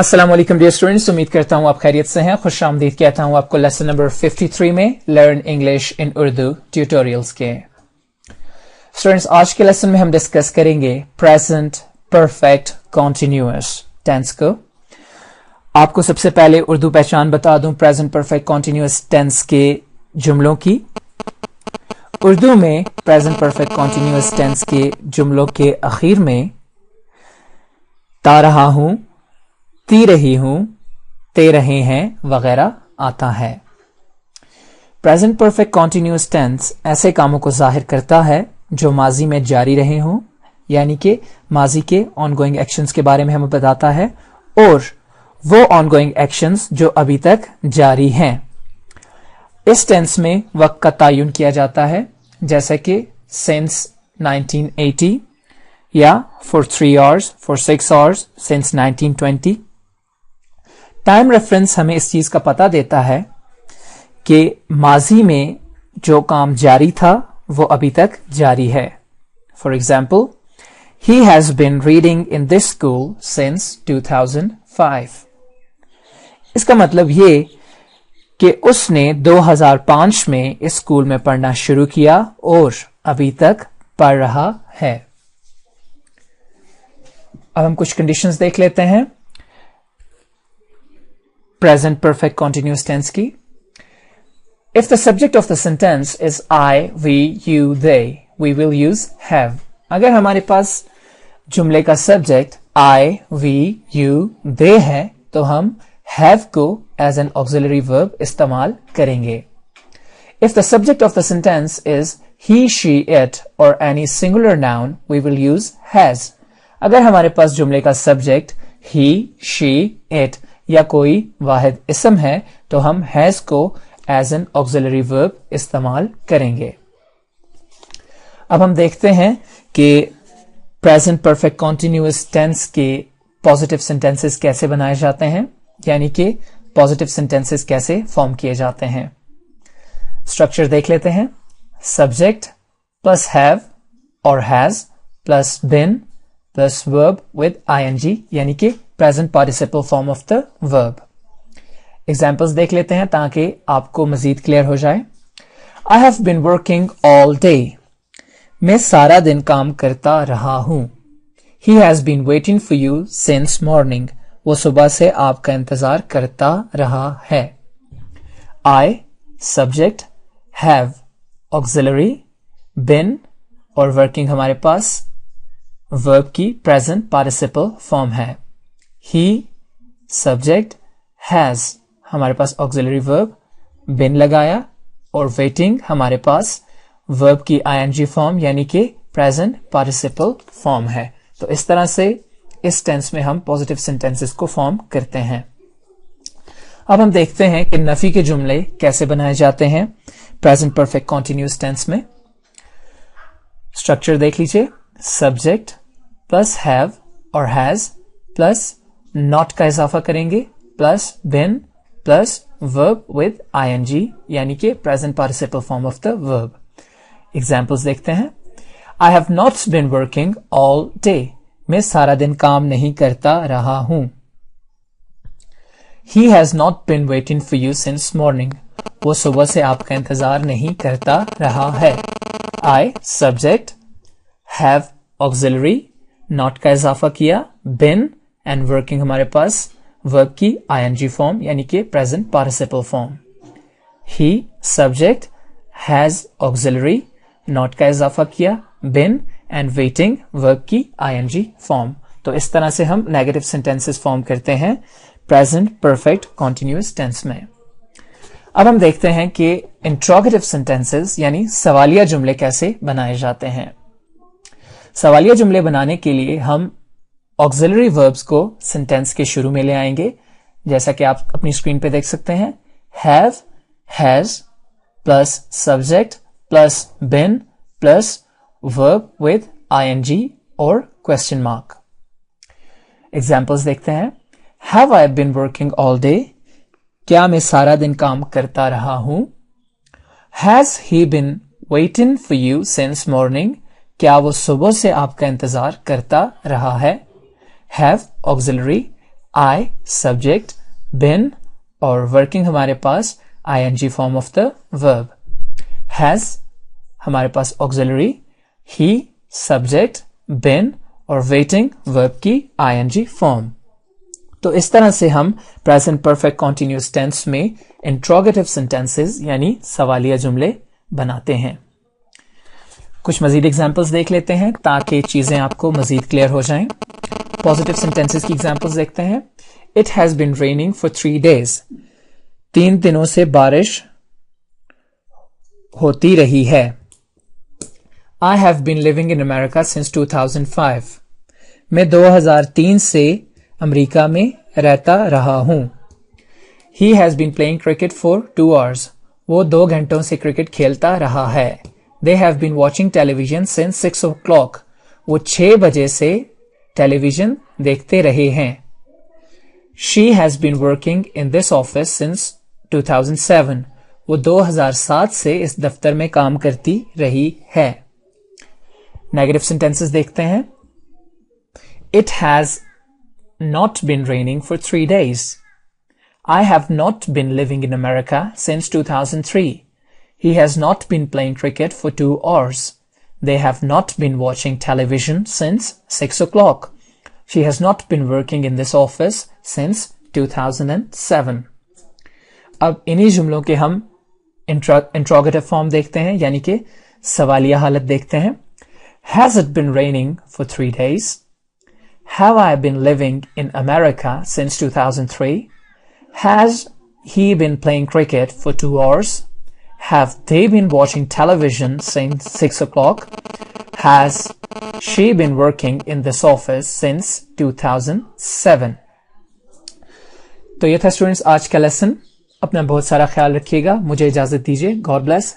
अस्सलाम वालेकुम dear students, उम्मीद करता हूँ आप खैरियत से हैं। खुश आमदीद कहता हूँ आपको लेसन नंबर 53 में learn English in Urdu tutorials के। स्टूडेंट्स, आज के लेसन में हम डिस्कस करेंगे प्रेजेंट परफेक्ट कॉन्टिन्यूअस टेंस को। आपको सबसे पहले उर्दू पहचान बता दूं प्रेजेंट परफेक्ट कॉन्टिन्यूअस टेंस के जुमलों की। उर्दू में प्रेजेंट परफेक्ट कॉन्टिन्यूअस टेंस के जुमलों के आखिर में ता रहा हूं, ती रही हूं, ते रहे हैं वगैरह आता है। प्रेजेंट परफेक्ट कॉन्टिन्यूअस टेंस ऐसे कामों को जाहिर करता है जो माजी में जारी रहे हों, यानी कि माजी के ऑनगोइंग एक्शंस के बारे में हमें बताता है, और वो ऑनगोइंग एक्शंस जो अभी तक जारी हैं। इस टेंस में वक्त का तयन किया जाता है, जैसे कि सिंस 1980 या for 3 hours, for 6 hours, since 1920। Time reference हमें इस चीज का पता देता है कि माजी में जो काम जारी था वो अभी तक जारी है। For example, he has been reading in this school since 2005। इसका मतलब ये कि उसने 2005 में इस स्कूल में पढ़ना शुरू किया और अभी तक पढ़ रहा है। अब हम कुछ कंडीशंस देख लेते हैं present perfect continuous tense की। If the subject of the sentence is I, we, you, they, we will use have। अगर हमारे पास जुमले का subject I, we, you, they है तो हम have को as an auxiliary verb इस्तेमाल करेंगे। If the subject of the sentence is he, she, it or any singular noun, we will use has। अगर हमारे पास जुमले का सब्जेक्ट he, she, it या कोई वाहिद इसम है तो हम हैज को एज एन ऑक्सिलरी वर्ब इस्तेमाल करेंगे। अब हम देखते हैं कि प्रेजेंट परफेक्ट कॉन्टिन्यूअस टेंस के पॉजिटिव सेंटेंसेस कैसे बनाए जाते हैं, यानी कि पॉजिटिव सेंटेंसेस कैसे फॉर्म किए जाते हैं। स्ट्रक्चर देख लेते हैं। सब्जेक्ट प्लस हैव और has plus been plus verb with ING, यानी कि present participle form of the verb. Examples देख लेते हैं ताकि आपको मजीद क्लियर हो जाए। I have been working all day. मैं सारा दिन काम करता रहा हूं। He has been waiting for you since morning. वो सुबह से आपका इंतजार करता रहा है। I subject, have auxiliary, been और वर्किंग हमारे पास वर्ब की प्रेजेंट पार्टिसिपल फॉर्म है। ही सब्जेक्ट, हैज हमारे पास ऑक्सिलरी वर्ब, बिन लगाया और वेटिंग हमारे पास वर्ब की आईएनजी फॉर्म यानी कि प्रेजेंट पार्टिसिपल फॉर्म है। तो इस तरह से इस टेंस में हम पॉजिटिव सेंटेंसेस को फॉर्म करते हैं। अब हम देखते हैं कि नफी के जुमले कैसे बनाए जाते हैं प्रेजेंट परफेक्ट कॉन्टिन्यूअस टेंस में। स्ट्रक्चर देख लीजिए। सब्जेक्ट प्लस हैव और हैज प्लस नॉट का इजाफा करेंगे plus been plus verb with ING यानी कि present participle form of the verb. Examples देखते हैं। I have not been working all day. मैं सारा दिन काम नहीं करता रहा हूं। He has not been waiting for you since morning. वो सुबह से आपका इंतजार नहीं करता रहा है। I subject, have auxiliary, not का इजाफा किया, बिन एंड वर्किंग हमारे पास वर्ब की आईएनजी फॉर्म यानी कि present participle form. He subject, has auxiliary, not का इजाफा किया, बिन एंड वेटिंग वर्ब की आईएनजी फॉर्म। तो इस तरह से हम नेगेटिव सेंटेंसेस फॉर्म करते हैं प्रेजेंट परफेक्ट कॉन्टिन्यूअस टेंस में। अब हम देखते हैं कि इंट्रोगेटिव सेंटेंसेस यानी सवालिया जुमले कैसे बनाए जाते हैं। सवालिया जुमले बनाने के लिए हम ऑक्सिलरी वर्ब्स को सेंटेंस के शुरू में ले आएंगे, जैसा कि आप अपनी स्क्रीन पे देख सकते हैं। Have, has plus subject plus been plus verb with ING और क्वेश्चन मार्क। एग्जाम्पल्स देखते हैं। Have I been working all day. क्या मैं सारा दिन काम करता रहा हूं। Has he been waiting for you since morning. क्या वो सुबह से आपका इंतजार करता रहा है। Have auxiliary, I subject, been और working हमारे पास ing form of the verb. Has हमारे पास auxiliary, he subject, been और waiting verb की ing form. तो इस तरह से हम present perfect continuous tense में interrogative sentences यानी सवालिया जुमले बनाते हैं. कुछ मजीद एग्जाम्पल्स देख लेते हैं ताकि चीजें आपको मजीद क्लियर हो जाएं. पॉजिटिव सेंटेंसेस की एग्जाम्पल्स देखते हैं. It has been raining for 3 days. 3 दिनों से बारिश होती रही है. I have been living in America since 2005. मैं 2003 से अमेरिका में रहता रहा हूं. He has been playing cricket for 2 hours. वो 2 घंटों से क्रिकेट खेलता रहा है. They have been watching television since 6 o'clock. वो 6 बजे से टेलीविजन देखते रहे हैं. She has been working in this office since 2007. वो 2007 से इस दफ्तर में काम करती रही है. नेगेटिव सेंटेंसेस देखते हैं. It has not been raining for 3 days. I have not been living in America since 2003. He has not been playing cricket for 2 hours. They have not been watching television since 6 o'clock. She has not been working in this office since 2007. अब इन्हीं जुमलों के हम interrogative form देखते हैं यानी कि सवालिया हालत देखते हैं. Has it been raining for 3 days? Have I been living in America since 2003? Has he been playing cricket for 2 hours? Have they been watching television since 6 o'clock? Has she been working in this office since 2007? तो ये था students आज का lesson. अपना बहुत सारा ख्याल रखिएगा. मुझे इजाजत दीजिए. God bless.